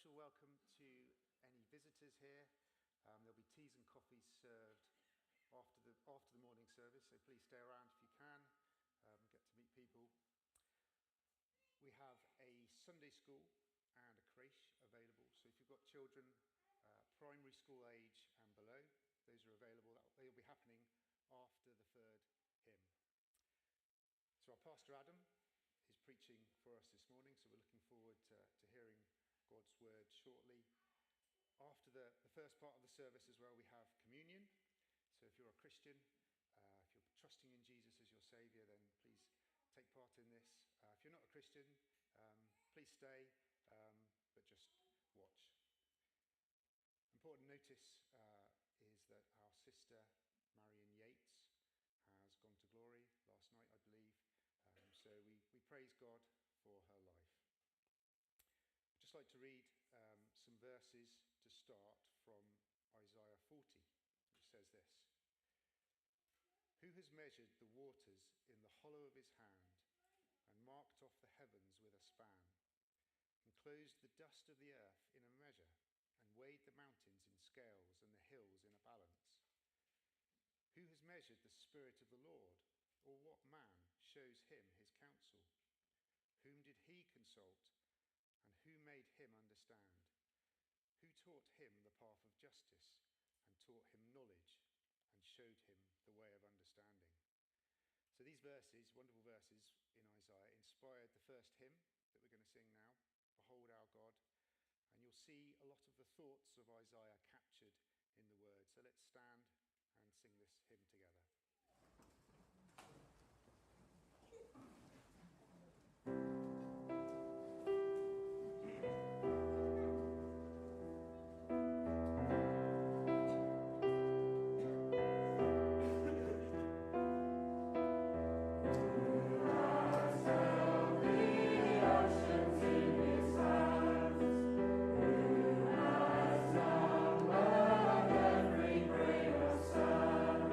special welcome to any visitors here. There'll be teas and coffees served after the morning service, so please stay around if you can, get to meet people. We have a Sunday school and a creche available, so if you've got children primary school age and below, those are available. They'll be happening after the third hymn. So our Pastor Adam is preaching for us this morning, so we're looking forward to hearing God's word shortly. After the first part of the service as well, we have communion. So if you're a Christian, if you're trusting in Jesus as your Saviour, then please take part in this. If you're not a Christian, please stay, but just watch. Important notice is that our sister Marion Yates has gone to glory last night, I believe. So we praise God for her life. I'd just like to read some verses to start from Isaiah 40, which says this. Who has measured the waters in the hollow of his hand and marked off the heavens with a span, enclosed the dust of the earth in a measure and weighed the mountains in scales and the hills in a balance? Who has measured the Spirit of the Lord, or what man shows him his counsel? Whom did he consult, and who made him understand? Who taught him the path of justice, and taught him knowledge, and showed him the way of understanding? So these verses, wonderful verses in Isaiah, inspired the first hymn that we're going to sing now, Behold Our God. And you'll see a lot of the thoughts of Isaiah captured in the word. So let's stand and sing this hymn together. Every grain of sand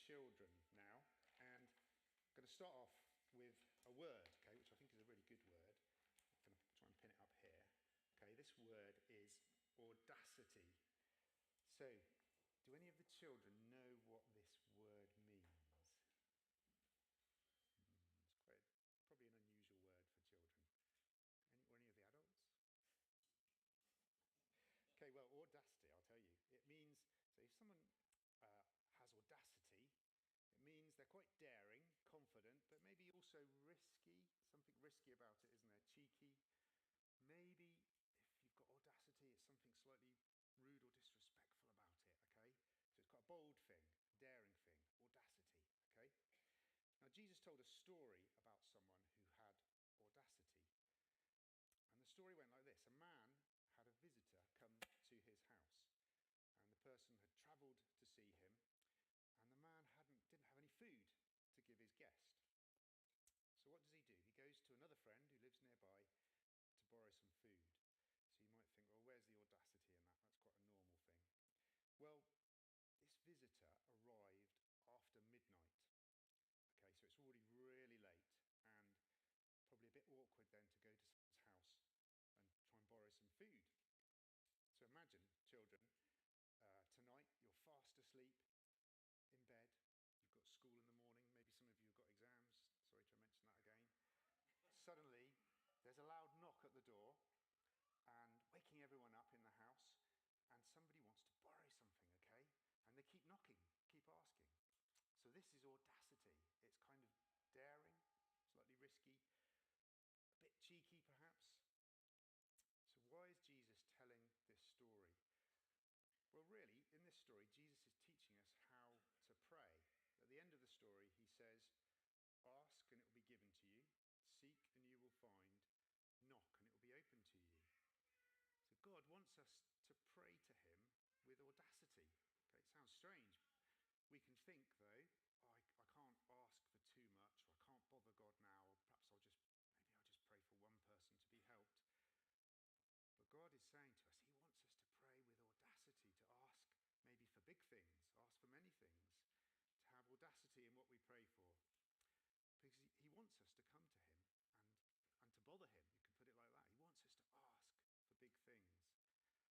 children now, and I'm going to start off with a word, okay, which I think is a really good word. I'm going to try and pin it up here. Okay, this word is audacity. So, do any of the children know what this word means? It's probably an unusual word for children. Any of the adults? Okay, well, audacity, I'll tell you. It means, so if someone has audacity, it means they're quite daring, confident, but maybe also risky. Something risky about it, isn't there? Cheeky. Maybe if you've got audacity, it's something slightly rude or disrespectful about it, okay? So it's quite a bold thing, a daring thing, audacity, okay? Now, Jesus told a story about someone who had audacity. And the story went like this. A man had a visitor come to his house, and the person had travelled to see him, and the man didn't have any food to give his guest. So what does he do? He goes to another friend who lives nearby to borrow some food. So you might think, well, where's the audacity in that? That's quite a normal thing. Well, this visitor arrived after midnight. Okay, so it's already really late and probably a bit awkward then to go to someone's house and try and borrow some food. So imagine, children, tonight you're fast asleep in bed. You've got school in the morning. Maybe some of you have got exams. Sorry to mention that again. Suddenly, there's a loud knock at the door and waking everyone up in the house, and somebody wants to borrow something, okay? And they keep knocking, keep asking. So this is audacity. It's kind of daring, slightly risky, a bit cheeky perhaps. So why is Jesus telling this story? Well, really, in this story, Jesus is teaching us how to pray. At the end of the story, he says, ask and it will be given to you. Seek and you will find. Knock and it will be open to you. So God wants us to pray to him with audacity. Okay, it sounds strange. We can think, though, I can't ask for too much, or I can't bother God now, or perhaps maybe I'll just pray for one person to be helped. But God is saying to us, he wants us to pray with audacity, to ask maybe for big things, ask for many things, to have audacity in what we pray for. Because he wants us to come to him and to bother him. You can put it like that. He wants us to ask for big things. Okay, so on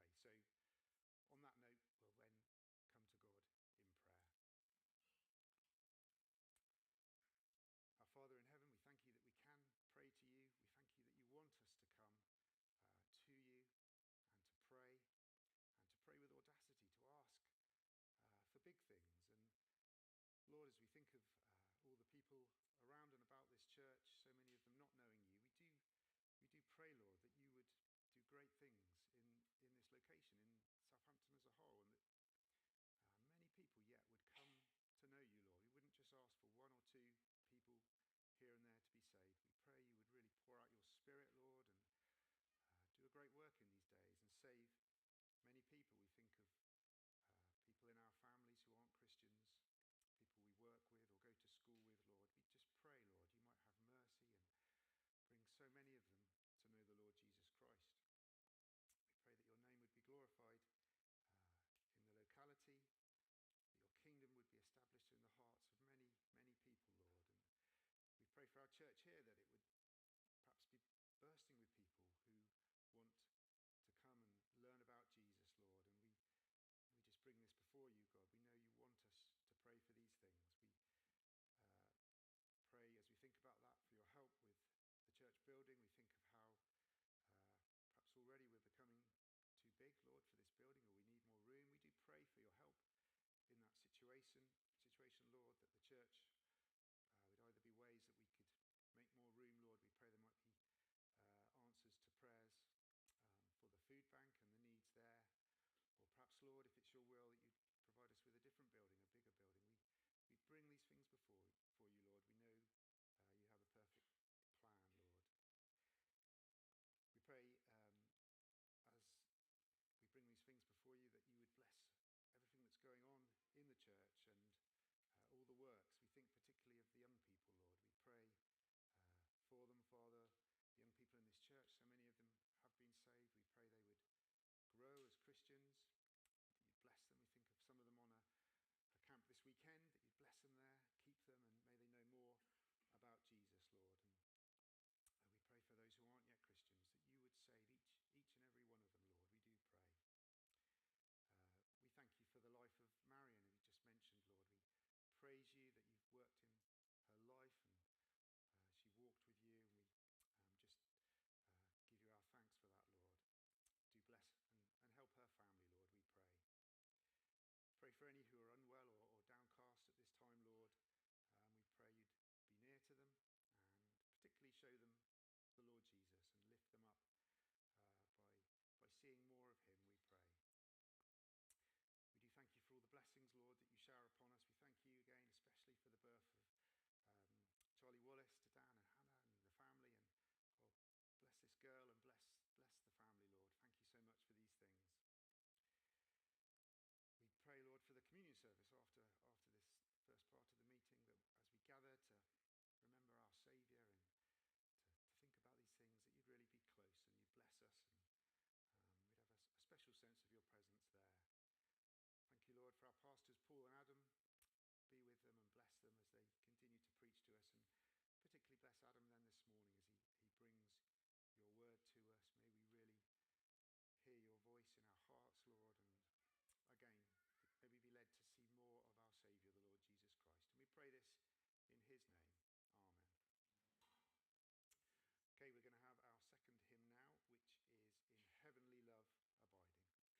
that note, we'll then come to God in prayer. Our Father in heaven, we thank you that we can pray to you. We thank you that you want us to come to you and to pray with audacity, to ask for big things. And Lord, as we think of all the people around and about this church, so many of them not knowing you, we do pray, Lord, that you would do great things in this location, in Southampton as a whole, and that many people yet would come to know you, Lord. We wouldn't just ask for one or two people here and there to be saved. We pray you would really pour out your Spirit, Lord, and do a great work in these days and save many people. We think of people in our families who aren't Christians, people we work with or go to school with, Lord. We just pray, Lord, you might have mercy and bring so many of them to know the Lord Jesus Christ. We pray that your name would be glorified in the locality, that your kingdom would be established in the hearts of many, many people, Lord. And we pray for our church here that it would perhaps be bursting with people who want to come and learn about Jesus, Lord. And we just bring this before you, God. We know you want us to pray for these things. We pray as we think about that for your help with the church building. We think of how perhaps already we're becoming too big, Lord, for this building, or we need more room. We do pray for your help in that situation, Lord, that the church would either be ways that we could make more room, Lord. We pray there might be answers to prayers for the food bank and the needs there. Or perhaps, Lord, if it's your will that you'd provide us with a different building, a bigger building. We bring these things before you, Lord. We know you have a perfect plan, Lord. We pray as we bring these things before you that you would bless everything that's going on in the church and Paul and Adam. Be with them and bless them as they continue to preach to us, and particularly bless Adam then this morning as he brings your word to us. May we really hear your voice in our hearts, Lord, and again, may we be led to see more of our Saviour,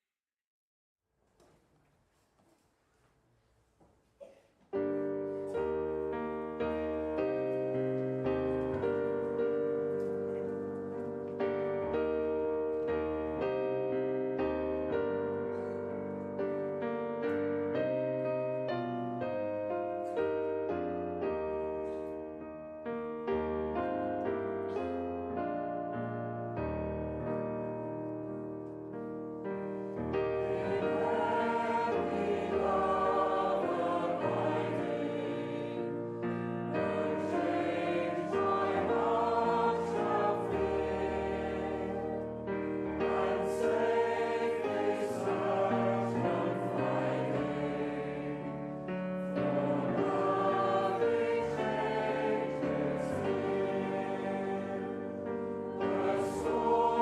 the Lord Jesus Christ. And we pray this in his name. Amen. Okay, we're going to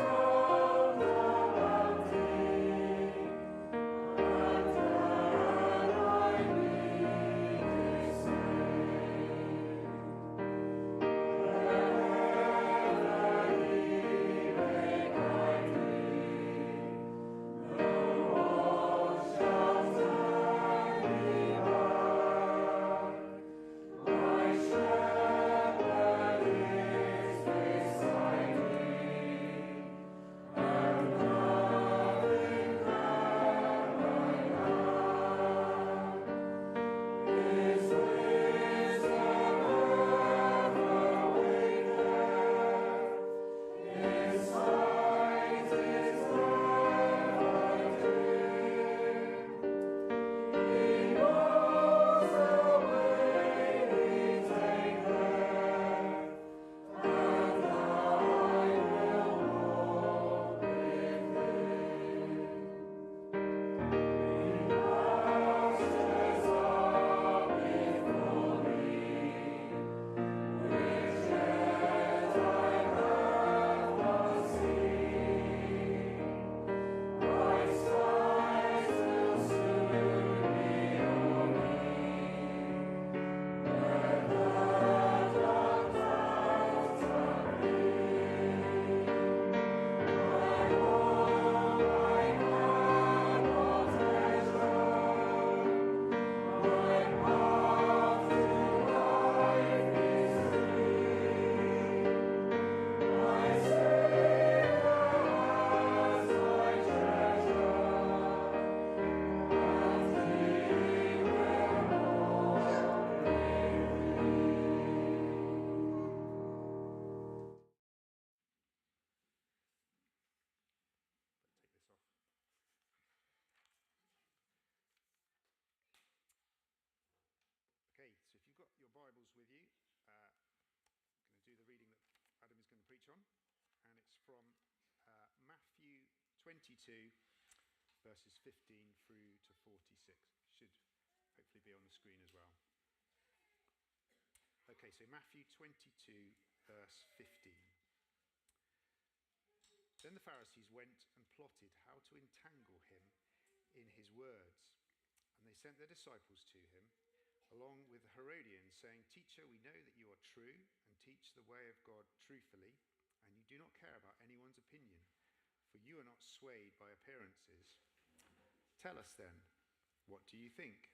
have our second hymn now, which is In Heavenly Love Abiding. Okay, so if you've got your Bibles with you, I'm going to do the reading that Adam is going to preach on, and it's from Matthew 22, verses 15 through to 46. Should hopefully be on the screen as well. Okay, so Matthew 22, verse 15. Then the Pharisees went and plotted how to entangle him in his words, and they sent their disciples to him, along with the Herodians, saying, "Teacher, we know that you are true and teach the way of God truthfully, and you do not care about anyone's opinion, for you are not swayed by appearances. Tell us then, what do you think?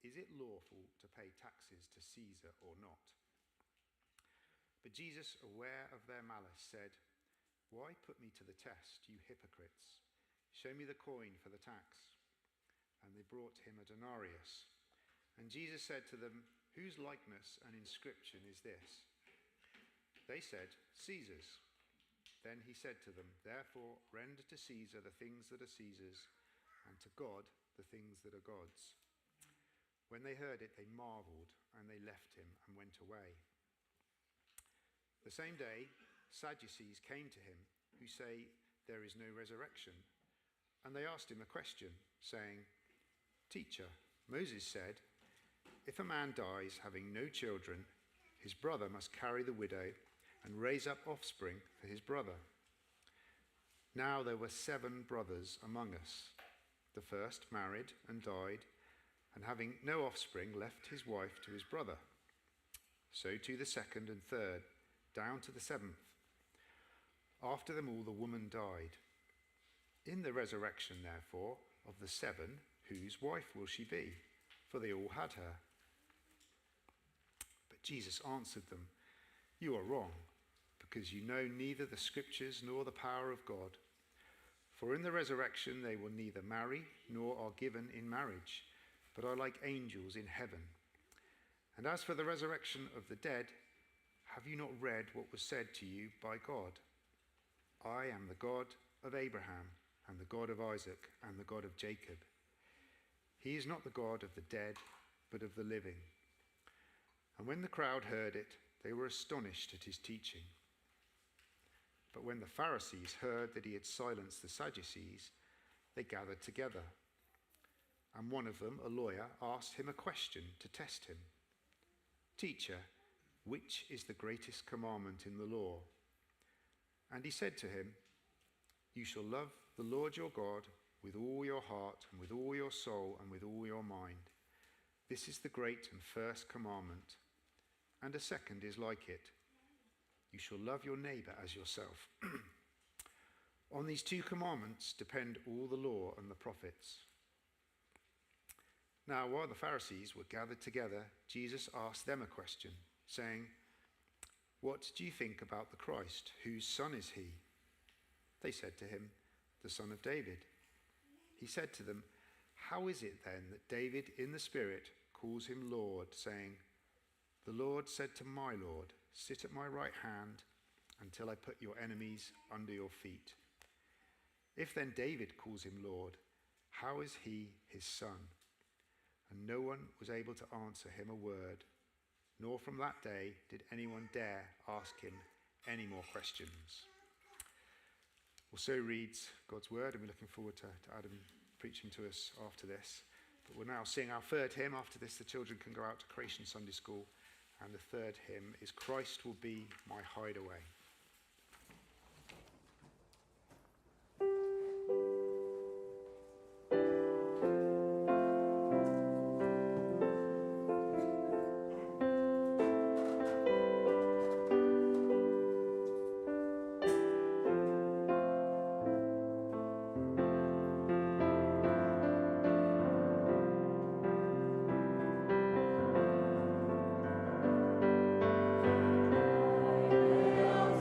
Is it lawful to pay taxes to Caesar or not?" But Jesus, aware of their malice, said, "Why put me to the test, you hypocrites? Show me the coin for the tax." And they brought him a denarius. And Jesus said to them, "Whose likeness and inscription is this?" They said, "Caesar's." Then he said to them, "Therefore render to Caesar the things that are Caesar's, and to God the things that are God's." When they heard it, they marveled, and they left him and went away. The same day, Sadducees came to him, who say there is no resurrection. And they asked him a question, saying, "Teacher, Moses said, if a man dies having no children, his brother must carry the widow and raise up offspring for his brother. Now there were 7 brothers among us. The first married and died, and having no offspring left his wife to his brother. So too the second and third, down to the 7th. After them all the woman died. In the resurrection, therefore, of the 7, whose wife will she be? For they all had her." But Jesus answered them, "You are wrong, because you know neither the Scriptures nor the power of God. For in the resurrection they will neither marry nor are given in marriage, but are like angels in heaven. And as for the resurrection of the dead, have you not read what was said to you by God? I am the God of Abraham, and the God of Isaac, and the God of Jacob. He is not the God of the dead, but of the living." And when the crowd heard it, they were astonished at his teaching. But when the Pharisees heard that he had silenced the Sadducees, they gathered together. And one of them, a lawyer, asked him a question to test him. "Teacher, which is the greatest commandment in the law?" And he said to him, "You shall love the Lord your God with all your heart and with all your soul and with all your mind. This is the great and first commandment. And a second is like it. You shall love your neighbor as yourself. On these 2 commandments depend all the law and the prophets." Now, while the Pharisees were gathered together, Jesus asked them a question, saying, "What do you think about the Christ? Whose son is he?" They said to him, "The son of David." He said to them, "How is it then that David in the Spirit calls him Lord, saying, 'The Lord said to my Lord, sit at my right hand until I put your enemies under your feet'? If then David calls him Lord, how is he his son?" And no one was able to answer him a word, nor from that day did anyone dare ask him any more questions. Well, so reads God's word, and we're looking forward to Adam preaching to us after this. But we'll now sing our 3rd hymn. After this, the children can go out to Creation Sunday School, and the 3rd hymn is "Christ Will Be My Hideaway." Will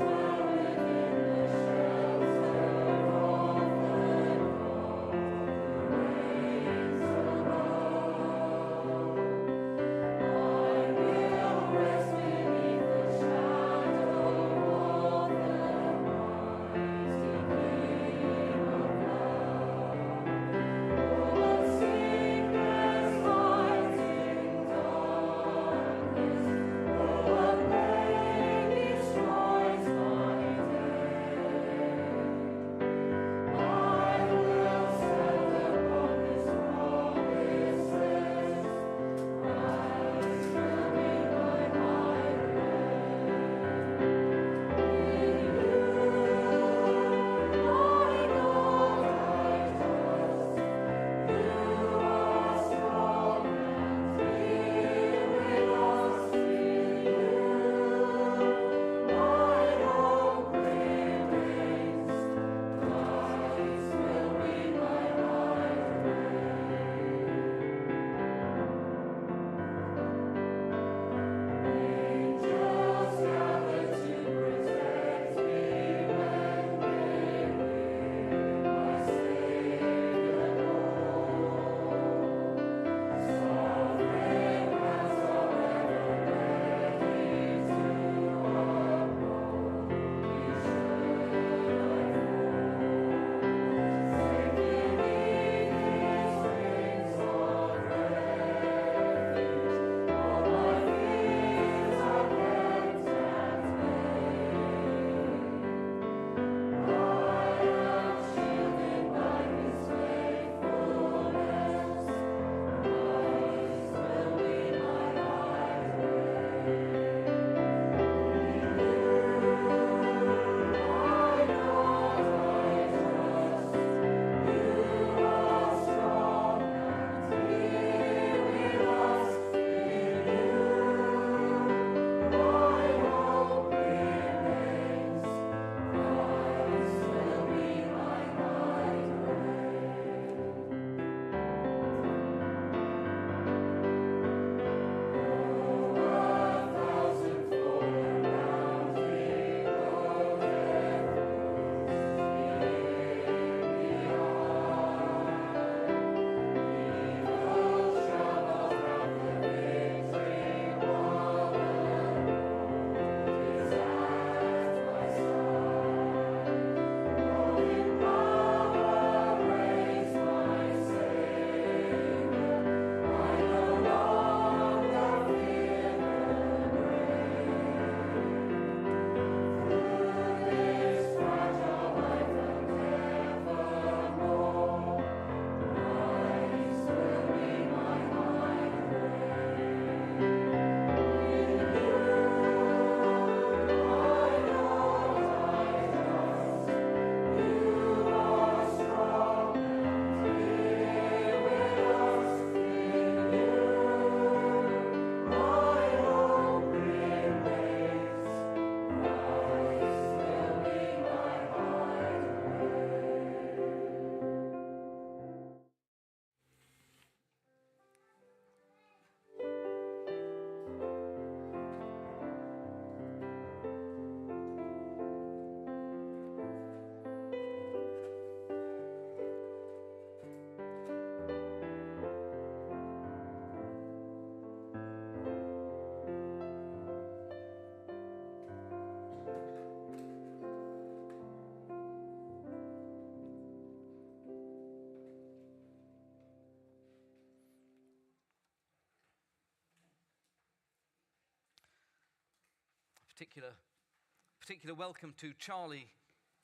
Particular welcome to Charlie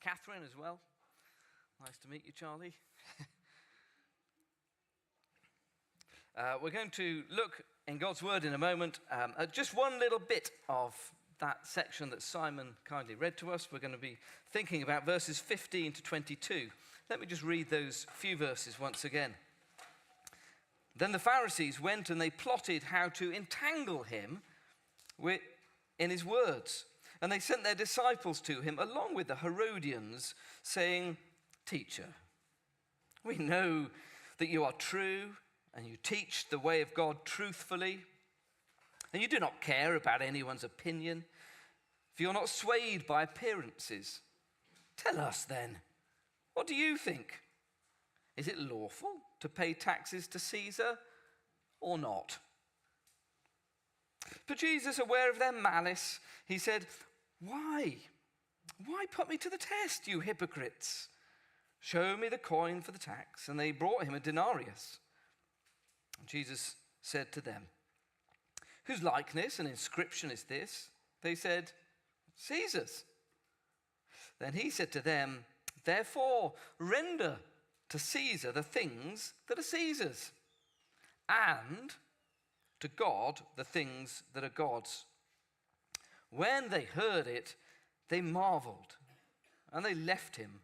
Catherine as well. Nice to meet you, Charlie. We're going to look in God's Word in a moment at just one little bit of that section that Simon kindly read to us. We're going to be thinking about verses 15 to 22. Let me just read those few verses once again. Then the Pharisees went and they plotted how to entangle him in his words. And they sent their disciples to him along with the Herodians, saying, "Teacher, we know that you are true and you teach the way of God truthfully, and you do not care about anyone's opinion, for you're not swayed by appearances. Tell us then, what do you think? Is it lawful to pay taxes to Caesar or not?" But Jesus, aware of their malice, he said, Why put me to the test, you hypocrites? Show me the coin for the tax. And they brought him a denarius. Jesus said to them, "Whose likeness and inscription is this?" They said, "Caesar's." Then he said to them, "Therefore render to Caesar the things that are Caesar's, and to God the things that are God's." When they heard it, they marveled, and they left him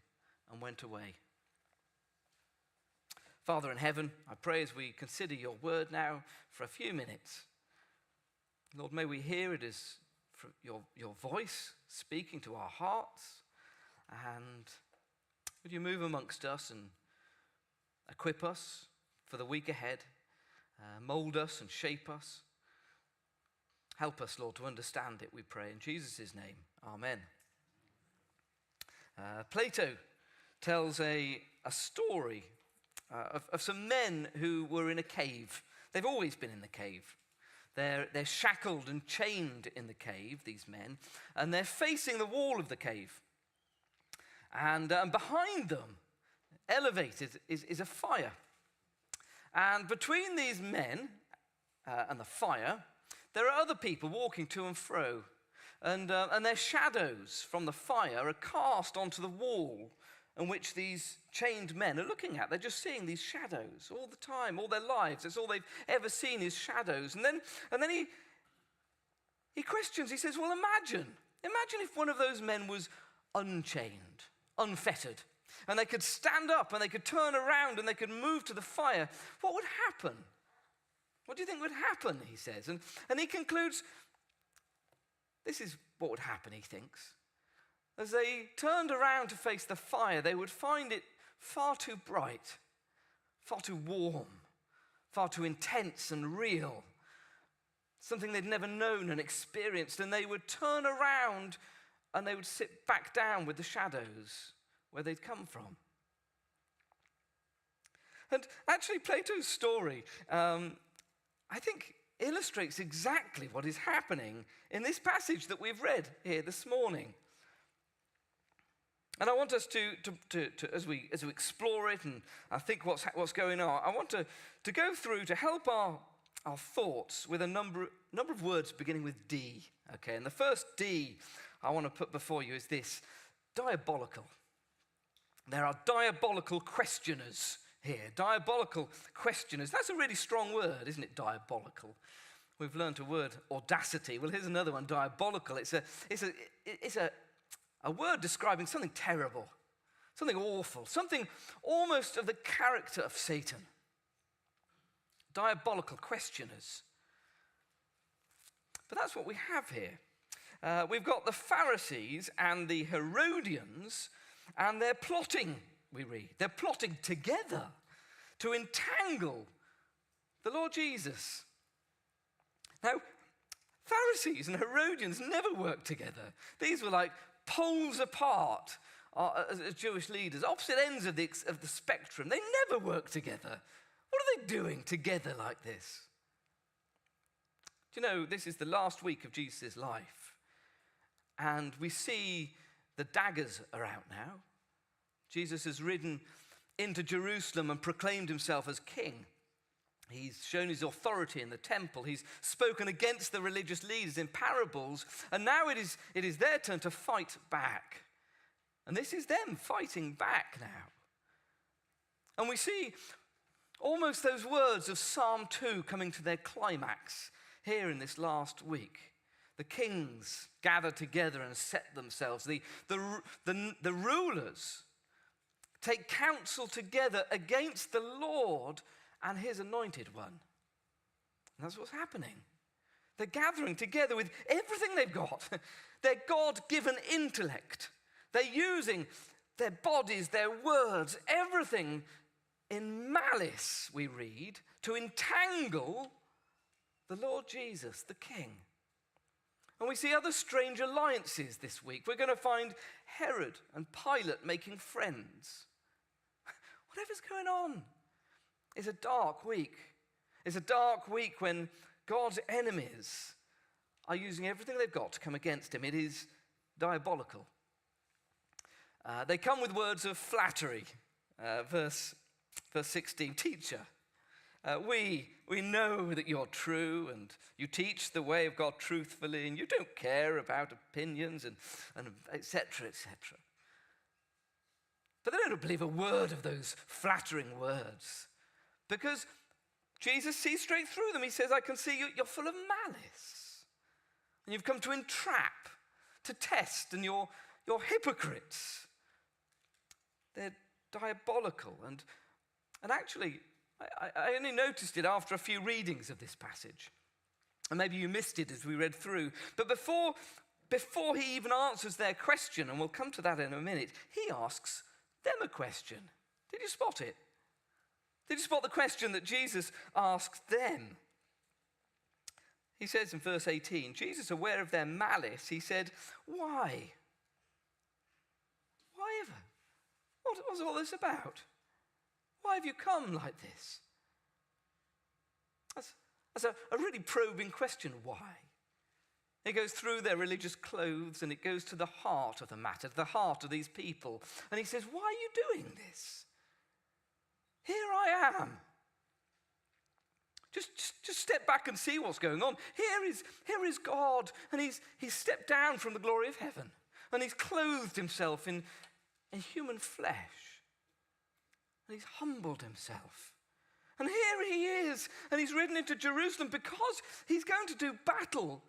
and went away. Father in heaven, I pray as we consider your word now for a few minutes, Lord, may we hear it as your voice speaking to our hearts, and would you move amongst us and equip us for the week ahead, mold us and shape us. Help us, Lord, to understand it, we pray. In Jesus' name, amen. Plato tells a story of some men who were in a cave. They've always been in the cave. They're shackled and chained in the cave, these men, and they're facing the wall of the cave. And behind them, elevated, is a fire. And between these men and the fire, there are other people walking to and fro. And their shadows from the fire are cast onto the wall in which these chained men are looking at. They're just seeing these shadows all the time, all their lives. That's all they've ever seen is shadows. And then he questions, he says, well, imagine if one of those men was unchained, unfettered, and they could stand up and they could turn around and they could move to the fire. What would happen? What do you think would happen, he says. And he concludes, this is what would happen, he thinks. As they turned around to face the fire, they would find it far too bright, far too warm, far too intense and real, something they'd never known and experienced, and they would turn around and they would sit back down with the shadows where they'd come from. And actually, Plato's story, I think, illustrates exactly what is happening in this passage that we've read here this morning. And I want us to as we explore it and I think what's going on, I want to go through to help our thoughts with a number of words beginning with D. Okay, and the first D I want to put before you is this: diabolical. There are diabolical questioners here. Diabolical questioners. That's a really strong word, isn't it? Diabolical. We've learned a word, audacity. Well, here's another one, diabolical. It's a word describing something terrible, something awful, something almost of the character of Satan. Diabolical questioners. But that's what we have here. We've got the Pharisees and the Herodians, and they're plotting, we read. They're plotting together to entangle the Lord Jesus. Now, Pharisees and Herodians never worked together. These were like poles apart as Jewish leaders, opposite ends of the spectrum. They never worked together. What are they doing together like this? Do you know, this is the last week of Jesus' life, and we see the daggers are out now. Jesus has ridden into Jerusalem and proclaimed himself as king. He's shown his authority in the temple. He's spoken against the religious leaders in parables. And now it is their turn to fight back. And this is them fighting back now. And we see almost those words of Psalm 2 coming to their climax here in this last week. The kings gather together and set themselves. The rulers take counsel together against the Lord and his anointed one. And that's what's happening. They're gathering together with everything they've got. Their God-given intellect. They're using their bodies, their words, everything in malice, we read, to entangle the Lord Jesus, the King. And we see other strange alliances this week. We're going to find Herod and Pilate making friends. Whatever's going on. It's a dark week. It's a dark week when God's enemies are using everything they've got to come against him. It is diabolical. They come with words of flattery. Verse 16, teacher, we know that you're true and you teach the way of God truthfully and you don't care about opinions and et cetera, et cetera. But they don't believe a word of those flattering words because Jesus sees straight through them. He says, I can see you're full of malice and you've come to entrap, to test, and you're hypocrites. They're diabolical. And actually, I only noticed it after a few readings of this passage. And maybe you missed it as we read through. But before he even answers their question, and we'll come to that in a minute, he asks them a question. Did you spot it? Did you spot the question that Jesus asked them? He says in verse 18, Jesus, aware of their malice, he said, why? Why ever? What was all this about? Why have you come like this? That's a really probing question, why? It goes through their religious clothes and it goes to the heart of the matter, to the heart of these people. And he says, why are you doing this? Here I am. Just step back and see what's going on. Here is God, and he's stepped down from the glory of heaven, and he's clothed himself in human flesh, and he's humbled himself. And here he is, and he's ridden into Jerusalem because he's going to do battle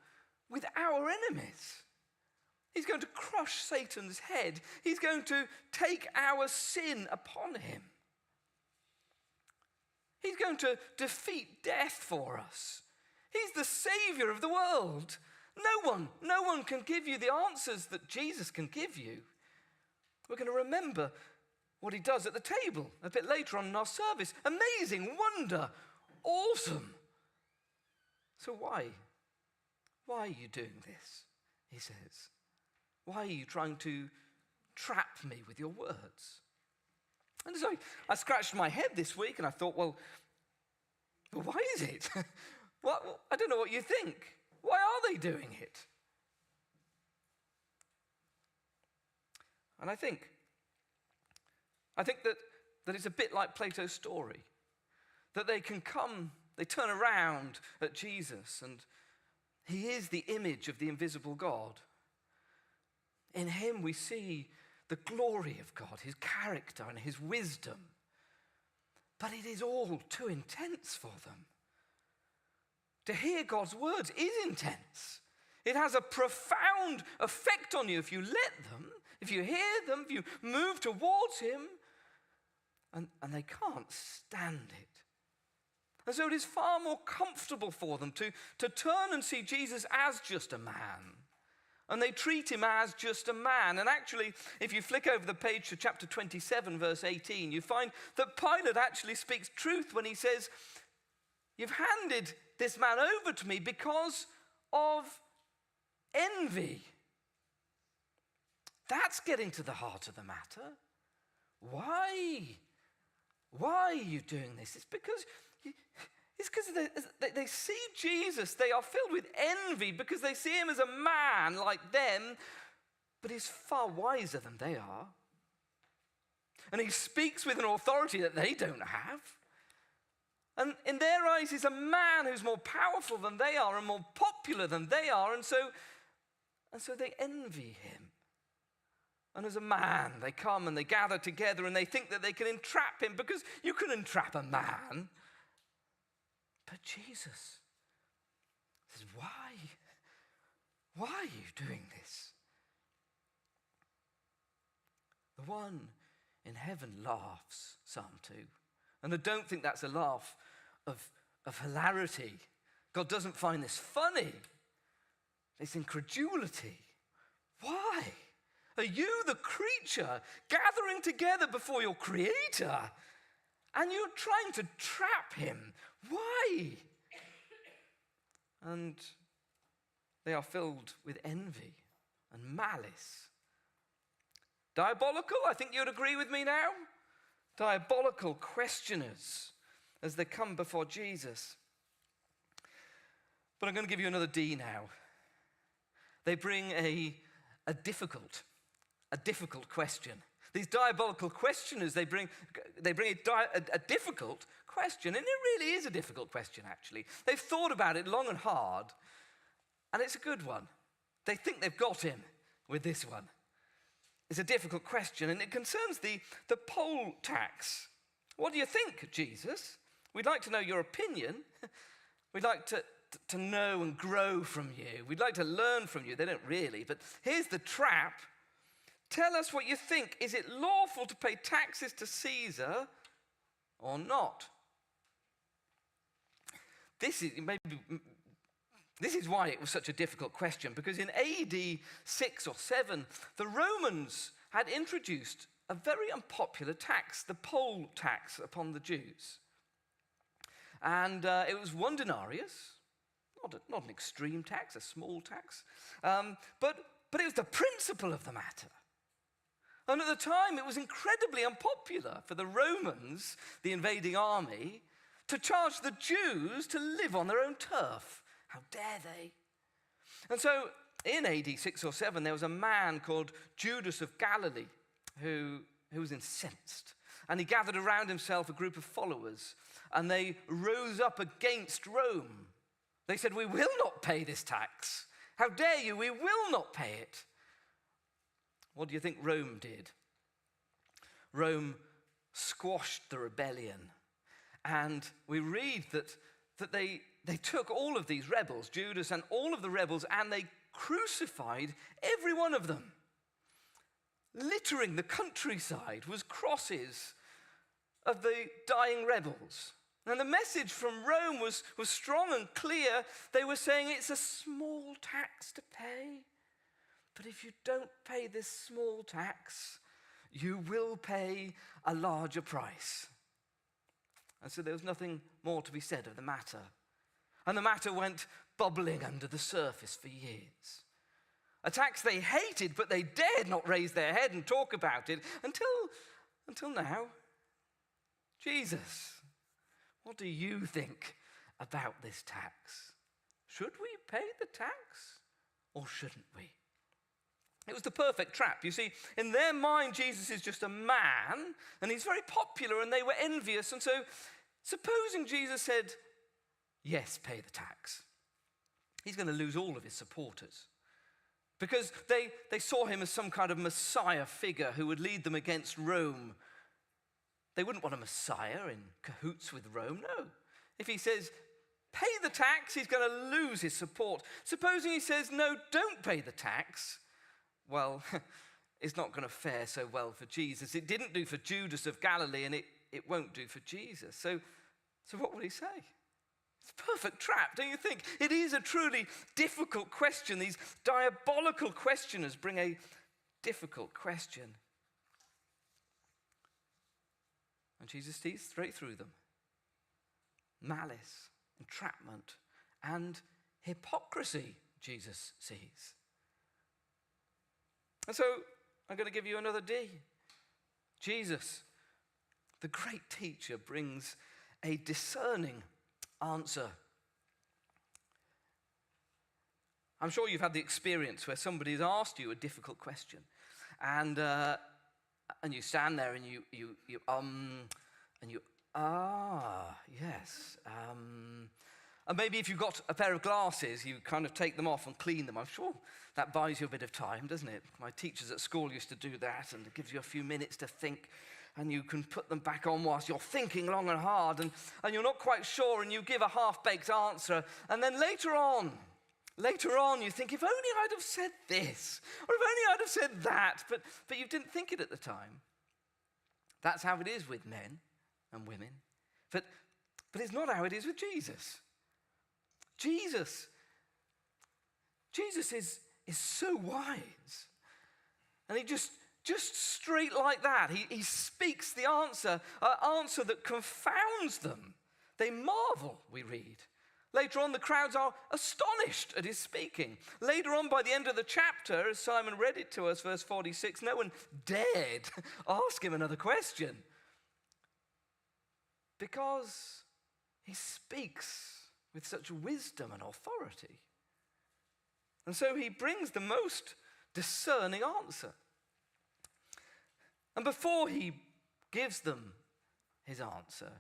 with our enemies. He's going to crush Satan's head. He's going to take our sin upon him. He's going to defeat death for us. He's the Savior of the world. No one can give you the answers that Jesus can give you. We're going to remember what he does at the table a bit later on in our service. Amazing, wonder, awesome. So why? Why are you doing this? He says. Why are you trying to trap me with your words? And so I scratched my head this week and I thought, well, why is it? Well, I don't know what you think. Why are they doing it? And I think that it's a bit like Plato's story. That they can come, they turn around at Jesus and he is the image of the invisible God. In him we see the glory of God, his character and his wisdom. But it is all too intense for them. To hear God's words is intense. It has a profound effect on you if you let them, if you hear them, if you move towards him, and they can't stand it. And so it is far more comfortable for them to turn and see Jesus as just a man. And they treat him as just a man. And actually, if you flick over the page to chapter 27, verse 18, you find that Pilate actually speaks truth when he says, you've handed this man over to me because of envy. That's getting to the heart of the matter. Why? Why are you doing this? It's because they see Jesus. They are filled with envy because they see him as a man like them, but he's far wiser than they are. And he speaks with an authority that they don't have. And in their eyes, he's a man who's more powerful than they are and more popular than they are. And so they envy him. And as a man, they come and they gather together and they think that they can entrap him, because you can entrap a man. But Jesus says, why? Why are you doing this? The one in heaven laughs, Psalm 2. And I don't think that's a laugh of hilarity. God doesn't find this funny. It's incredulity. Why? Are you, the creature, gathering together before your Creator, and you're trying to trap him? Why? And they are filled with envy and malice. Diabolical, I think you'd agree with me now. Diabolical questioners as they come before Jesus. But I'm going to give you another D now. They bring a difficult question. These diabolical questioners, they bring a difficult question, and it really is a difficult question, actually. They've thought about it long and hard, and it's a good one. They think they've got him with this one. It's a difficult question, and it concerns the poll tax. What do you think, Jesus? We'd like to know your opinion. We'd like to know and grow from you. We'd like to learn from you. They don't really, but here's the trap. Tell us what you think. Is it lawful to pay taxes to Caesar or not? This is why it was such a difficult question, because in AD 6 or 7, the Romans had introduced a very unpopular tax, the poll tax upon the Jews. And it was 1 denarius, not an extreme tax, a small tax, but it was the principle of the matter. And at the time, it was incredibly unpopular for the Romans, the invading army, to charge the Jews to live on their own turf. How dare they? And so in AD 6 or 7, there was a man called Judas of Galilee who was incensed. And he gathered around himself a group of followers, and they rose up against Rome. They said, "We will not pay this tax. How dare you? We will not pay it." What do you think Rome did? Rome squashed the rebellion. And we read that they took all of these rebels, Judas and all of the rebels, and they crucified every one of them. Littering the countryside was crosses of the dying rebels. And the message from Rome was strong and clear. They were saying it's a small tax to pay. But if you don't pay this small tax, you will pay a larger price. And so there was nothing more to be said of the matter. And the matter went bubbling under the surface for years. A tax they hated, but they dared not raise their head and talk about it until now. Jesus, what do you think about this tax? Should we pay the tax or shouldn't we? It was the perfect trap. You see, in their mind, Jesus is just a man, and he's very popular, and they were envious. And so, supposing Jesus said, yes, pay the tax, he's going to lose all of his supporters. Because they saw him as some kind of Messiah figure who would lead them against Rome. They wouldn't want a Messiah in cahoots with Rome, no. If he says, pay the tax, he's going to lose his support. Supposing he says, no, don't pay the tax, well, it's not going to fare so well for Jesus. It didn't do for Judas of Galilee, and it won't do for Jesus. So what would he say? It's a perfect trap, don't you think? It is a truly difficult question. These diabolical questioners bring a difficult question. And Jesus sees straight through them. Malice, entrapment, and hypocrisy, Jesus sees. And so I'm going to give you another D. Jesus, the great teacher, brings a discerning answer. I'm sure you've had the experience where somebody's asked you a difficult question, and you stand there and you Ah, yes. And maybe if you've got a pair of glasses, you kind of take them off and clean them. I'm sure that buys you a bit of time, doesn't it? My teachers at school used to do that, and it gives you a few minutes to think, and you can put them back on whilst you're thinking long and hard, and you're not quite sure, and you give a half-baked answer, and then later on, you think, if only I'd have said this, or if only I'd have said that, but you didn't think it at the time. That's how it is with men and women. But it's not how it is with Jesus. Jesus is so wise. And he just straight like that, he speaks the answer, an answer that confounds them. They marvel, we read. Later on, the crowds are astonished at his speaking. Later on, by the end of the chapter, as Simon read it to us, verse 46, no one dared ask him another question, because he speaks with such wisdom and authority. And so he brings the most discerning answer. And before he gives them his answer,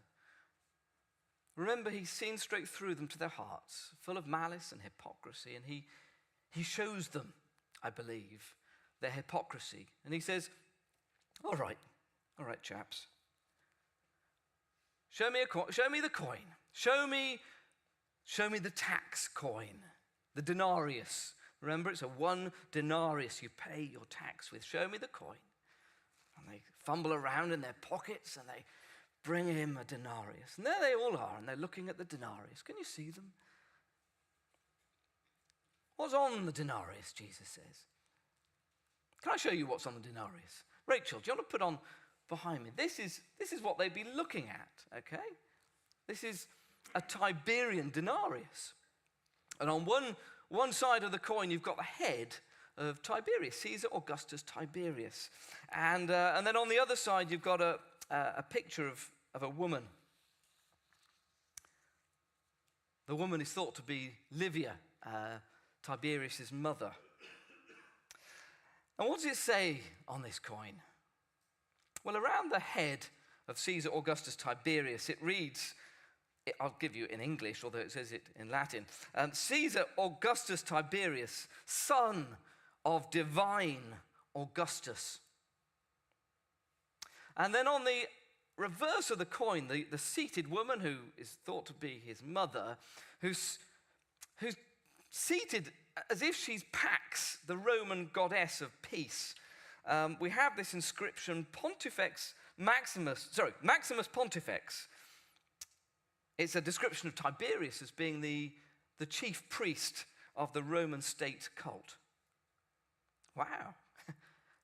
remember, he's seen straight through them to their hearts, full of malice and hypocrisy, and he shows them, I believe, their hypocrisy. And he says, all right, chaps, show me the coin. Show me the tax coin, the denarius. Remember, it's a 1 denarius you pay your tax with. Show me the coin. And they fumble around in their pockets and they bring him a denarius. And there they all are, and they're looking at the denarius. Can you see them? What's on the denarius, Jesus says? Can I show you what's on the denarius? Rachel, do you want to put on behind me? This is what they'd be looking at, okay? This is a Tiberian denarius. And on one side of the coin, you've got the head of Tiberius, Caesar Augustus Tiberius. And then on the other side, you've got a picture of a woman. The woman is thought to be Livia, Tiberius' mother. And what does it say on this coin? Well, around the head of Caesar Augustus Tiberius, it reads, I'll give you in English, although it says it in Latin, Caesar Augustus Tiberius, son of divine Augustus. And then on the reverse of the coin, the seated woman, who is thought to be his mother, who's seated as if she's Pax, the Roman goddess of peace. We have this inscription, Maximus Pontifex. It's a description of Tiberius as being the chief priest of the Roman state cult. Wow,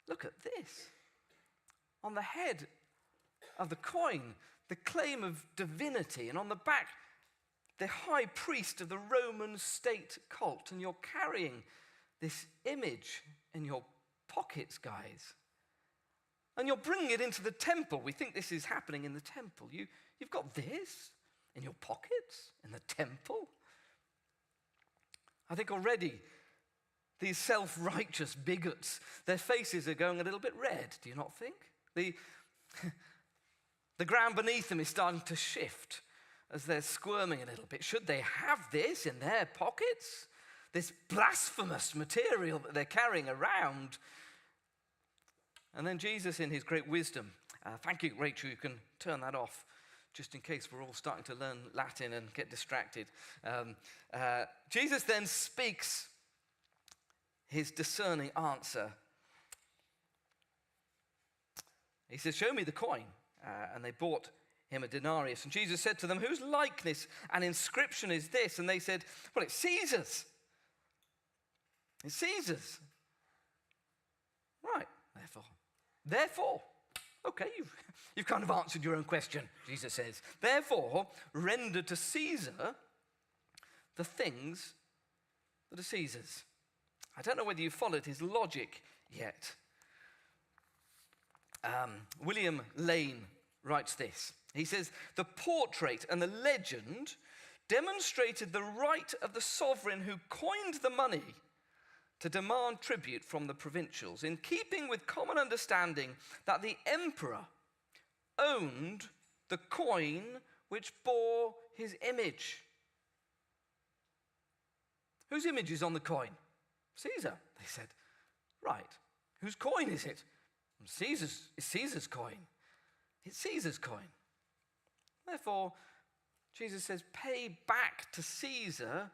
look at this. On the head of the coin, the claim of divinity, and on the back, the high priest of the Roman state cult. And you're carrying this image in your pockets, guys. And you're bringing it into the temple. We think this is happening in the temple. You've got this in your pockets, in the temple. I think already these self-righteous bigots, their faces are going a little bit red, do you not think? The ground beneath them is starting to shift as they're squirming a little bit. Should they have this in their pockets? This blasphemous material that they're carrying around? And then Jesus, in his great wisdom, thank you, Rachel, you can turn that off, just in case we're all starting to learn Latin and get distracted. Jesus then speaks his discerning answer. He says, show me the coin. And they brought him a denarius. And Jesus said to them, whose likeness and inscription is this? And they said, well, it's Caesar's. It's Caesar's. Right, therefore, okay, you've kind of answered your own question, Jesus says. Therefore, render to Caesar the things that are Caesar's. I don't know whether you followed his logic yet. William Lane writes this. He says, the portrait and the legend demonstrated the right of the sovereign who coined the money to demand tribute from the provincials, in keeping with common understanding that the emperor owned the coin which bore his image. Whose image is on the coin? Caesar, they said. Right. Whose coin is it? Caesar's. It's Caesar's coin. It's Caesar's coin. Therefore, Jesus says, pay back to Caesar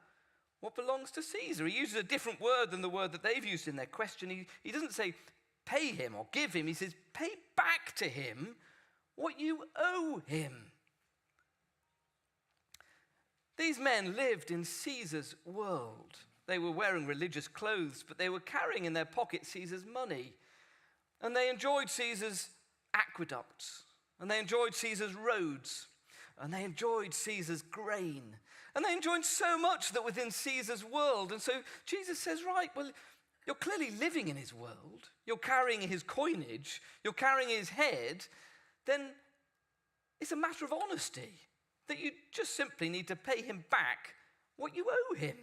what belongs to Caesar. He uses a different word than the word that they've used in their question. He doesn't say pay him or give him. He says pay back to him what you owe him. These men lived in Caesar's world. They were wearing religious clothes, but they were carrying in their pocket Caesar's money. And they enjoyed Caesar's aqueducts. And they enjoyed Caesar's roads. And they enjoyed Caesar's grain. And they enjoyed so much that within Caesar's world. And so Jesus says, right, well, you're clearly living in his world. You're carrying his coinage. You're carrying his head. Then it's a matter of honesty that you just simply need to pay him back what you owe him.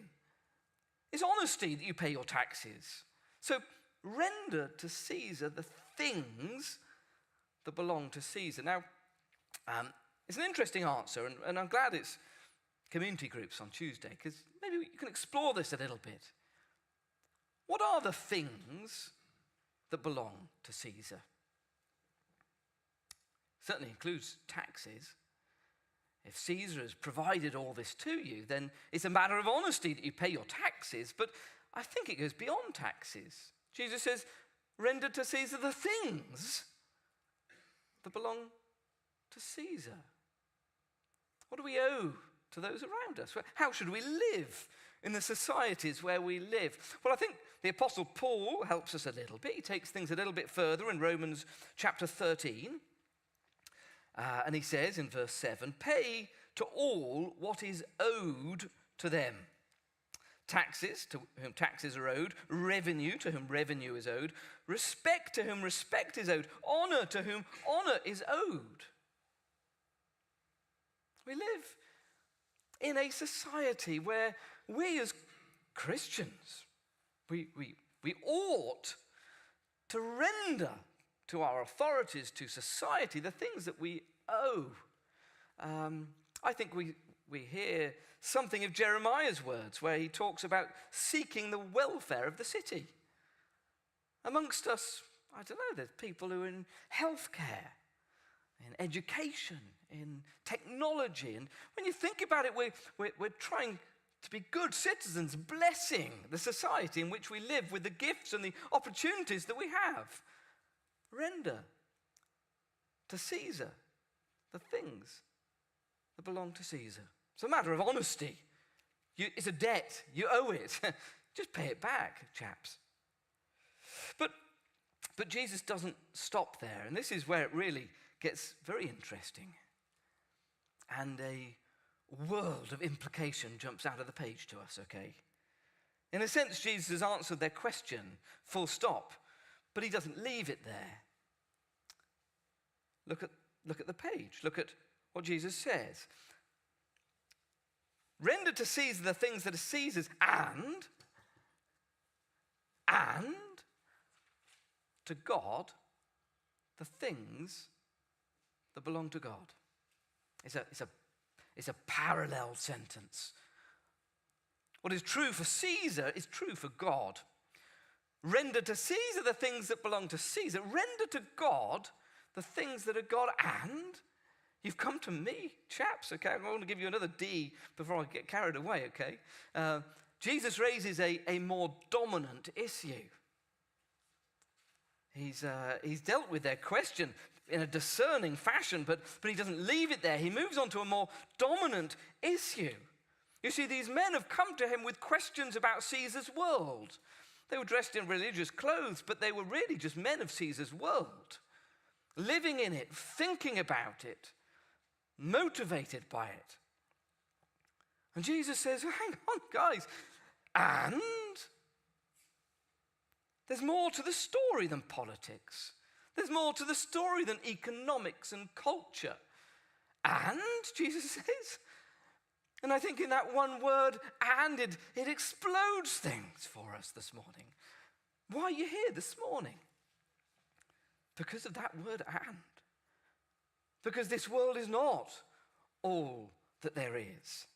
It's honesty that you pay your taxes. So render to Caesar the things that belong to Caesar. Now, it's an interesting answer, and I'm glad it's community groups on Tuesday, because maybe you can explore this a little bit. What are the things that belong to Caesar? Certainly includes taxes. If Caesar has provided all this to you, then it's a matter of honesty that you pay your taxes, but I think it goes beyond taxes. Jesus says, render to Caesar the things that belong to Caesar. What do we owe to those around us? How should we live in the societies where we live? Well, I think the Apostle Paul helps us a little bit. He takes things a little bit further in Romans chapter 13. And he says in verse 7, pay to all what is owed to them. Taxes, to whom taxes are owed. Revenue, to whom revenue is owed. Respect, to whom respect is owed. Honor, to whom honor is owed. We live in a society where we as Christians, we ought to render to our authorities, to society, the things that we owe. I think we hear something of Jeremiah's words where he talks about seeking the welfare of the city. Amongst us, I don't know, there's people who are in healthcare, in education, in technology. And when you think about it, we're trying to be good citizens, blessing the society in which we live with the gifts and the opportunities that we have. Render to Caesar the things that belong to Caesar. It's a matter of honesty. It's a debt. You owe it. Just pay it back, chaps. But Jesus doesn't stop there. And this is where it really gets very interesting. And a world of implication jumps out of the page to us, okay? In a sense, Jesus has answered their question, full stop. But he doesn't leave it there. Look at the page. Look at what Jesus says. Render to Caesar the things that are Caesar's, and to God the things that belong to God. It's a parallel sentence. What is true for Caesar is true for God. Render to Caesar the things that belong to Caesar. Render to God the things that are God. And you've come to me, chaps, okay? I want to give you another D before I get carried away, okay? Jesus raises a more dominant issue. He's dealt with their question in a discerning fashion, but he doesn't leave it there. He moves on to a more dominant issue. You see, these men have come to him with questions about Caesar's world. They were dressed in religious clothes, but they were really just men of Caesar's world, living in it, thinking about it, motivated by it. And Jesus says, hang on, guys, and there's more to the story than politics. There's more to the story than economics and culture. And, Jesus says, and I think in that one word, and, it explodes things for us this morning. Why are you here this morning? Because of that word, and. because this world is not all that there is.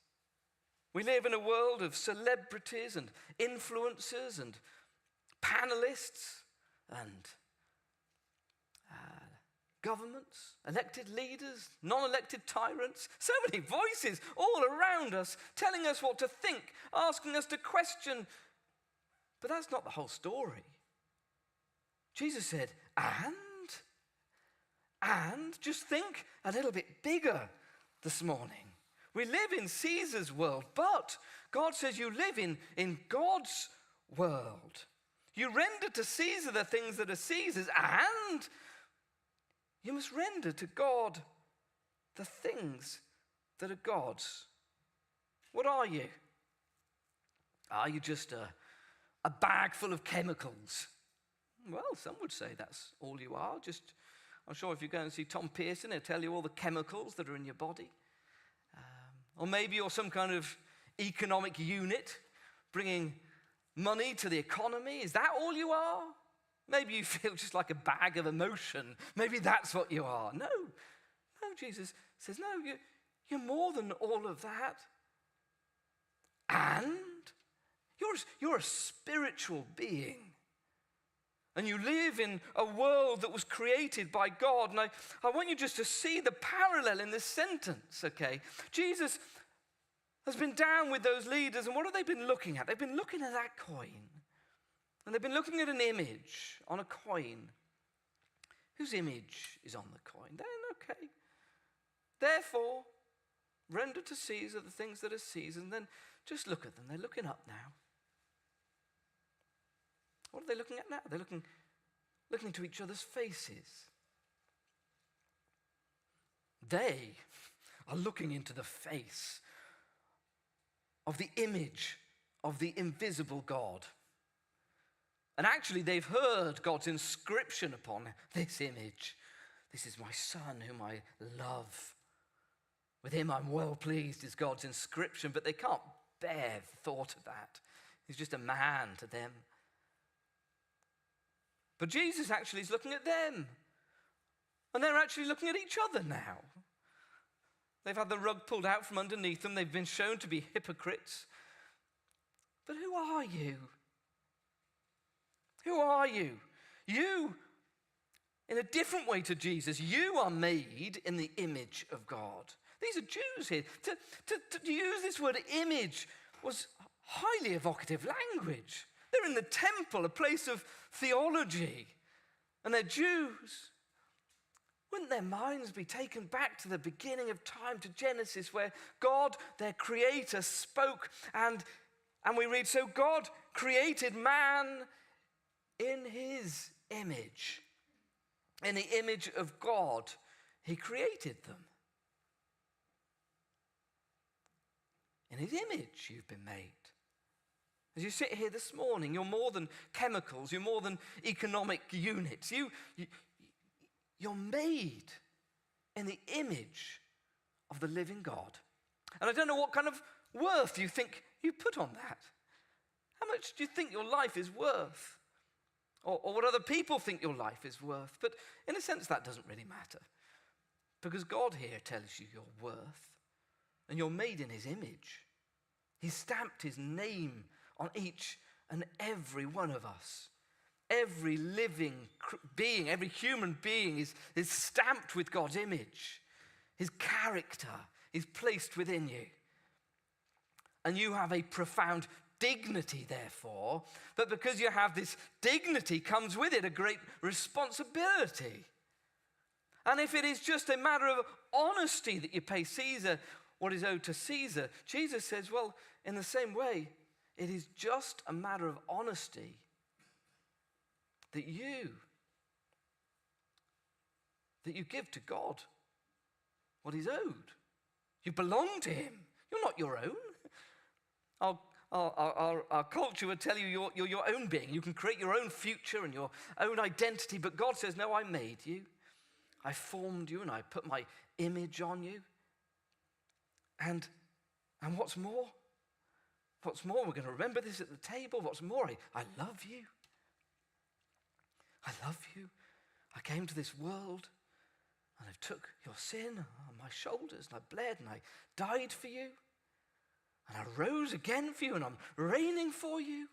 We live in a world of celebrities and influencers and panelists and governments, elected leaders, non-elected tyrants, so many voices all around us telling us what to think, asking us to question. But that's not the whole story. Jesus said, and just think a little bit bigger this morning. We live in Caesar's world, but God says you live in God's world. You render to Caesar the things that are Caesar's, and you must render to God the things that are God's. What are you? Are you just a bag full of chemicals? Well, some would say that's all you are. I'm sure if you go and see Tom Pearson, he'll tell you all the chemicals that are in your body. Or maybe you're some kind of economic unit bringing money to the economy. Is that all you are? Maybe you feel just like a bag of emotion. Maybe that's what you are. No, Jesus says, no, you're more than all of that. And you're a spiritual being. And you live in a world that was created by God. And I want you just to see the parallel in this sentence, okay? Jesus has been down with those leaders, and what have they been looking at? They've been looking at that coin. And they've been looking at an image on a coin. Whose image is on the coin? Then, okay. Therefore, render to Caesar the things that are Caesar, and then just look at them. They're looking up now. What are they looking at now? They're looking into each other's faces. They are looking into the face of the image of the invisible God. And actually, they've heard God's inscription upon this image. This is my son whom I love. With him I'm well pleased is God's inscription, but they can't bear the thought of that. He's just a man to them. But Jesus actually is looking at them. And they're actually looking at each other now. They've had the rug pulled out from underneath them. They've been shown to be hypocrites. But who are you? Who are you? You, in a different way to Jesus, you are made in the image of God. These are Jews here. To use this word image was highly evocative language. They're in the temple, a place of theology, and they're Jews. Wouldn't their minds be taken back to the beginning of time, to Genesis, where God, their creator, spoke, and we read, so God created man in his image. In the image of God, he created them. In his image you've been made. As you sit here this morning, you're more than chemicals, you're more than economic units. You're made in the image of the living God. And I don't know what kind of worth you think you put on that. How much do you think your life is worth? Or what other people think your life is worth? But in a sense, that doesn't really matter. Because God here tells you your worth. And you're made in his image. He stamped his name on each and every one of us. Every living being, every human being is stamped with God's image. His character is placed within you. And you have a profound dignity, therefore, but because you have this dignity comes with it a great responsibility. And if it is just a matter of honesty that you pay Caesar what is owed to Caesar, Jesus says, well, in the same way, it is just a matter of honesty that you give to God what is owed. You belong to him. You're not your own. Our culture would tell you you're your own being. You can create your own future and your own identity, but God says, no, I made you. I formed you and I put my image on you. And what's more? What's more, we're going to remember this at the table. What's more, I love you. I love you. I came to this world And I took your sin on my shoulders, and I bled, and I died for you. And I rose again for you, and I'm reigning for you.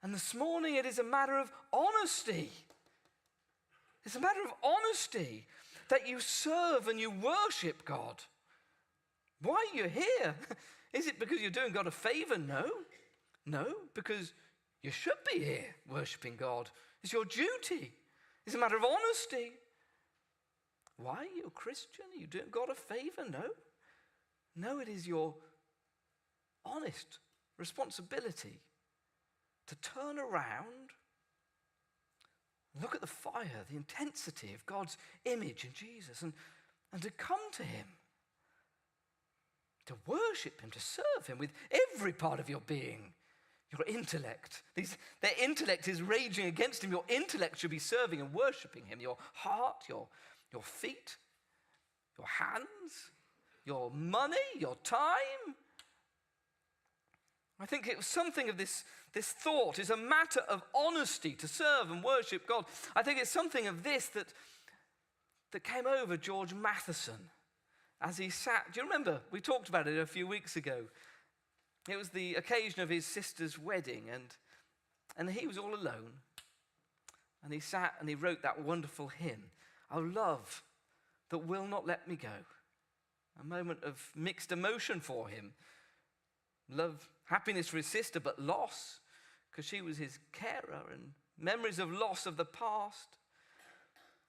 And this morning it is a matter of honesty. It's a matter of honesty that you serve and you worship God. Why are you here? Is it because you're doing God a favor? No. No, because you should be here worshiping God. It's your duty. It's a matter of honesty. Why are you a Christian? Are you doing God a favor? No. No, it is your honest responsibility to turn around, look at the fire, the intensity of God's image in Jesus, and to come to him, to worship him, to serve him with every part of your being. Your intellect. Their intellect is raging against him. Your intellect should be serving and worshiping him. Your heart, your feet, your hands, your money, your time. I think it was something of this thought is a matter of honesty to serve and worship God. I think it's something of this that came over George Matheson as he sat. Do you remember? We talked about it a few weeks ago. It was the occasion of his sister's wedding, and he was all alone. And he sat and he wrote that wonderful hymn, "O love that will not let me go." A moment of mixed emotion for him. Love, happiness for his sister, but loss, because she was his carer, and memories of loss of the past.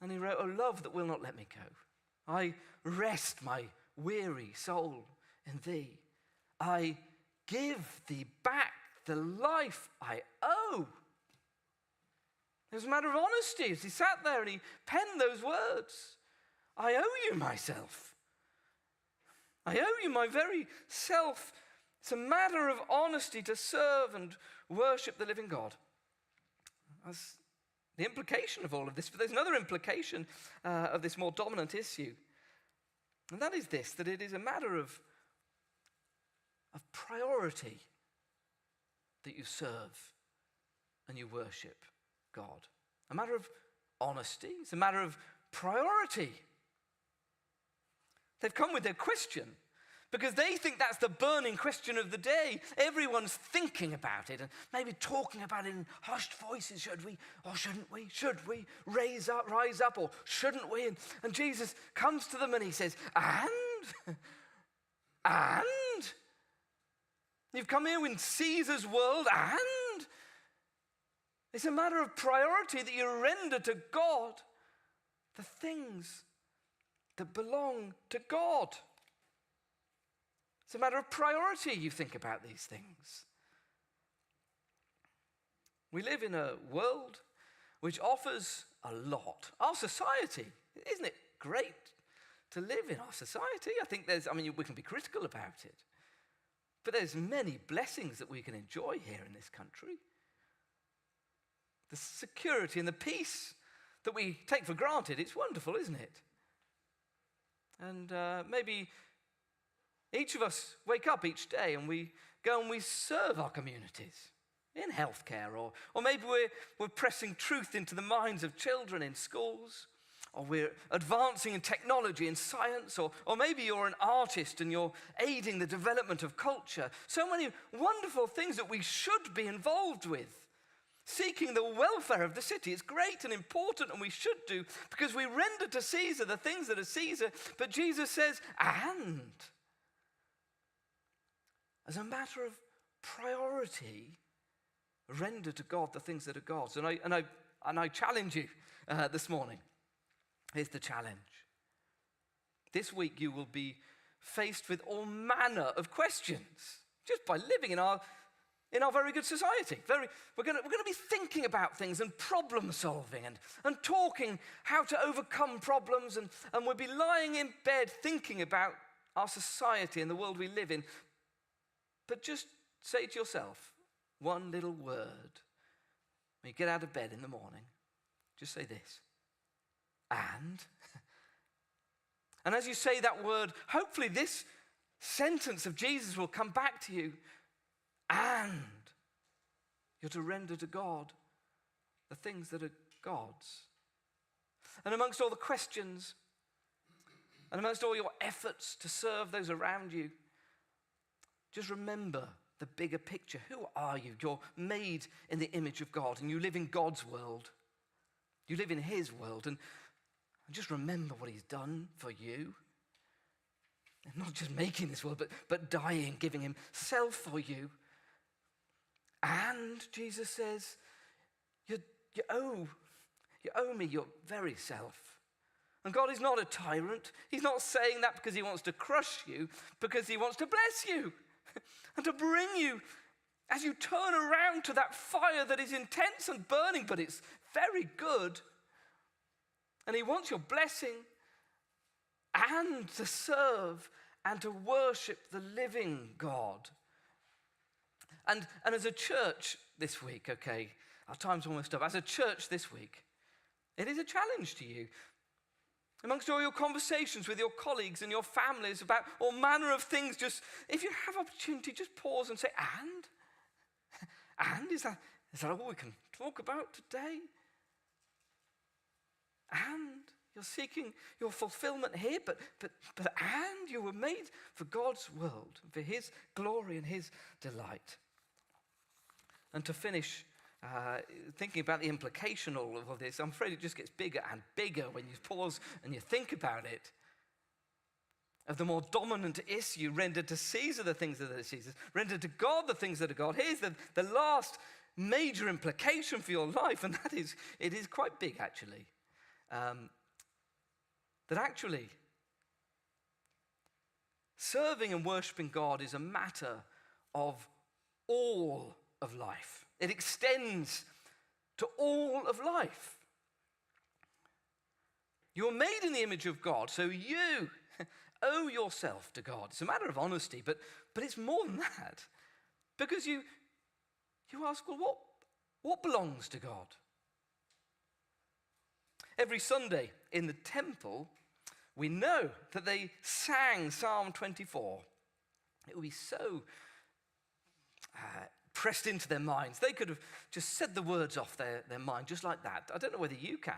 And he wrote, "O love that will not let me go. I rest my weary soul in thee. I give thee back the life I owe." It was a matter of honesty as he sat there and he penned those words. I owe you myself. I owe you my very self. It's a matter of honesty to serve and worship the living God. That's the implication of all of this. But there's another implication of this more dominant issue. And that is this, that it is a matter of priority that you serve and you worship God. A matter of honesty. It's a matter of priority. They've come with their question because they think that's the burning question of the day. Everyone's thinking about it and maybe talking about it in hushed voices. Should we or shouldn't we? Should we rise up or shouldn't we? And Jesus comes to them and he says, and? You've come here in Caesar's world, and? It's a matter of priority that you render to God the things that belong to God. It's a matter of priority you think about these things. We live in a world which offers a lot. Our society, isn't it great to live in our society? I think we can be critical about it. But there's many blessings that we can enjoy here in this country. The security and the peace that we take for granted, it's wonderful, isn't it? And maybe each of us wake up each day and we go and we serve our communities in healthcare, or maybe we're pressing truth into the minds of children in schools, or we're advancing in technology and science, or maybe you're an artist and you're aiding the development of culture. So many wonderful things that we should be involved with. Seeking the welfare of the city is great and important, and we should do, because we render to Caesar the things that are Caesar. But Jesus says, and as a matter of priority, render to God the things that are God's. And I challenge you this morning. Here's the challenge. This week you will be faced with all manner of questions just by living in our very good society. We're going to be thinking about things and problem solving and talking how to overcome problems, and we'll be lying in bed thinking about our society and the world we live in. But just say to yourself one little word when you get out of bed in the morning. Just say this. And as you say that word, hopefully this sentence of Jesus will come back to you. And you're to render to God the things that are God's. And amongst all the questions, and amongst all your efforts to serve those around you, just remember the bigger picture. Who are you? You're made in the image of God, and you live in God's world. You live in his world, and just remember what he's done for you. And not just making this world, but dying, giving himself for you. And Jesus says, you owe me your very self. And God is not a tyrant. He's not saying that because he wants to crush you, because he wants to bless you and to bring you, as you turn around, to that fire that is intense and burning, but it's very good. And he wants your blessing and to serve and to worship the living God. And as a church this week, okay, our time's almost up. As a church this week, it is a challenge to you. Amongst all your conversations with your colleagues and your families about all manner of things, just, if you have opportunity, just pause and say, and? Is that all we can talk about today? And you're seeking your fulfillment here, but and you were made for God's world, for his glory and his delight. And to finish, thinking about the implication of all of this, I'm afraid it just gets bigger and bigger when you pause and you think about it. Of the more dominant issue, rendered to Caesar the things that are Caesar's, rendered to God the things that are God. Here's the last major implication for your life, and that is, it is quite big actually. That actually, serving and worshiping God is a matter of all of life. It extends to all of life. You're made in the image of God, so you owe yourself to God. It's a matter of honesty, but it's more than that. Because you ask, well, what belongs to God? Every Sunday in the temple, we know that they sang Psalm 24. It would be so pressed into their minds. They could have just said the words off their mind just like that. I don't know whether you can.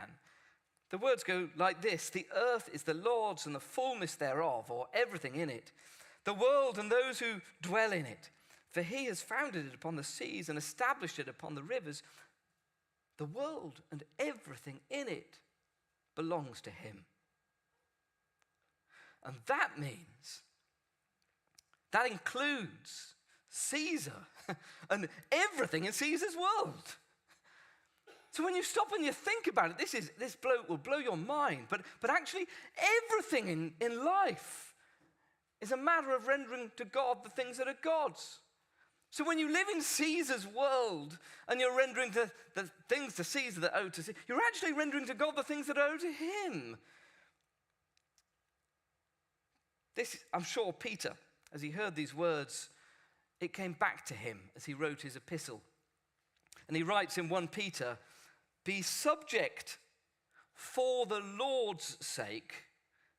The words go like this: the earth is the Lord's and the fullness thereof, or everything in it, the world and those who dwell in it. For he has founded it upon the seas and established it upon the rivers. The world and everything in it belongs to him. And that means, that includes Caesar and everything in Caesar's world. So when you stop and you think about it, this will blow your mind. But actually, everything in life is a matter of rendering to God the things that are God's. So when you live in Caesar's world and you're rendering the things to Caesar that owe to Caesar, you're actually rendering to God the things that owe to him. I'm sure Peter, as he heard these words, it came back to him as he wrote his epistle. And he writes in 1 Peter, be subject for the Lord's sake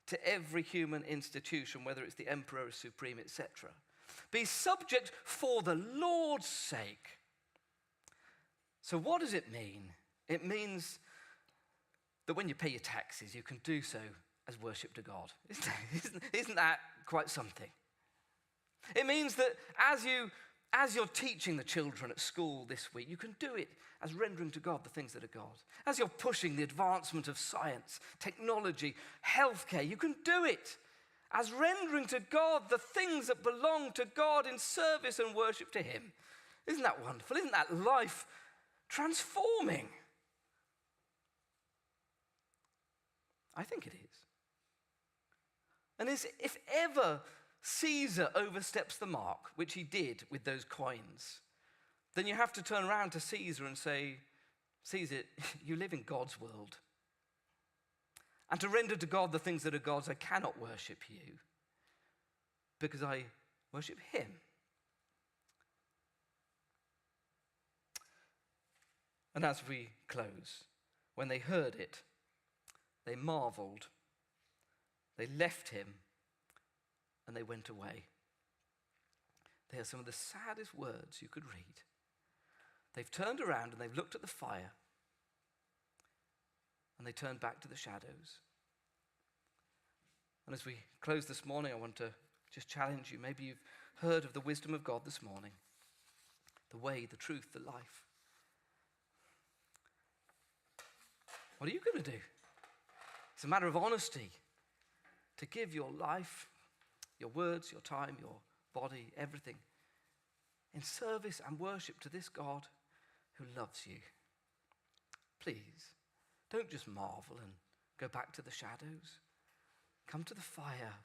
to every human institution, whether it's the emperor or supreme, etc. Be subject for the Lord's sake. So what does it mean? It means that when you pay your taxes, you can do so as worship to God. Isn't that quite something? It means that as you're teaching the children at school this week, you can do it as rendering to God the things that are God. As you're pushing the advancement of science, technology, healthcare, you can do it as rendering to God the things that belong to God in service and worship to him. Isn't that wonderful? Isn't that life transforming? I think it is. And if ever Caesar oversteps the mark, which he did with those coins, then you have to turn around to Caesar and say, Caesar, you live in God's world. And to render to God the things that are God's, I cannot worship you because I worship him. And as we close, when they heard it, they marveled. They left him and they went away. They are some of the saddest words you could read. They've turned around and they've looked at the fire and they turned back to the shadows. And as we close this morning, I want to just challenge you. Maybe you've heard of the wisdom of God this morning, the way, the truth, the life. What are you going to do? It's a matter of honesty to give your life, your words, your time, your body, everything in service and worship to this God who loves you. Please, don't just marvel and go back to the shadows. Come to the fire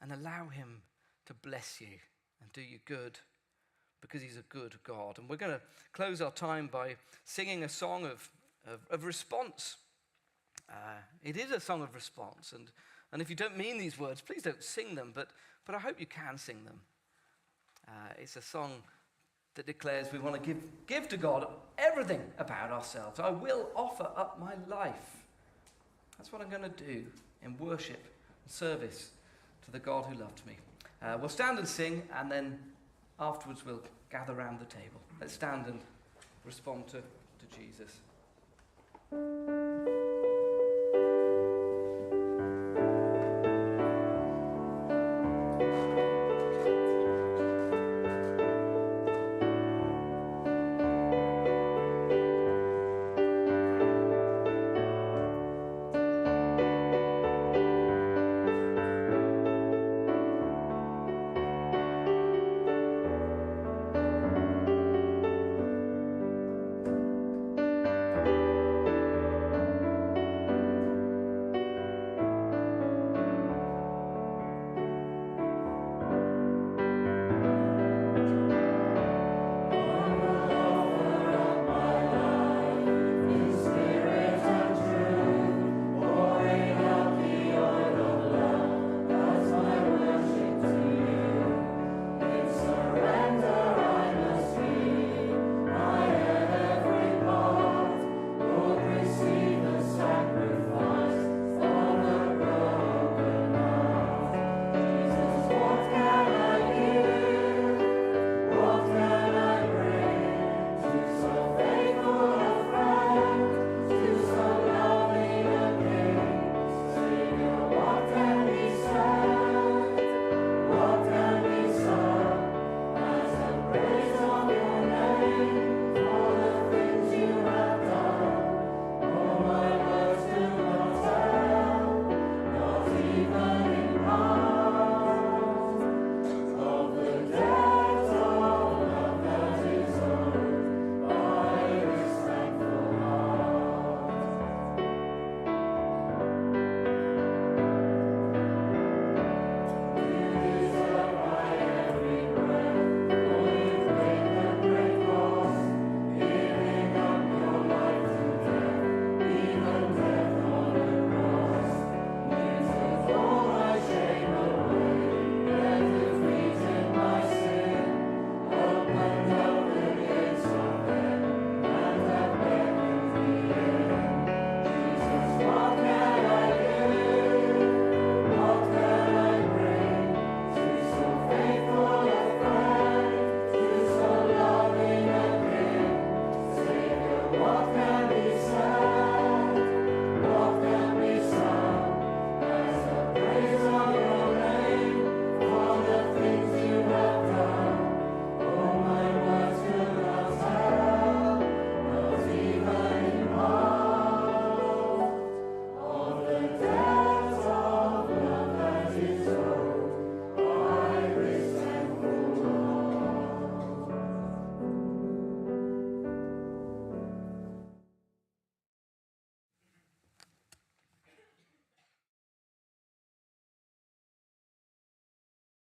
and allow him to bless you and do you good, because he's a good God. And we're going to close our time by singing a song of response. It is a song of response, and if you don't mean these words, please don't sing them, but I hope you can sing them. It's a song that declares we want to give to God everything about ourselves. I will offer up my life. That's what I'm going to do in worship and service to the God who loved me. We'll stand and sing, and then afterwards we'll gather around the table. Let's stand and respond to Jesus.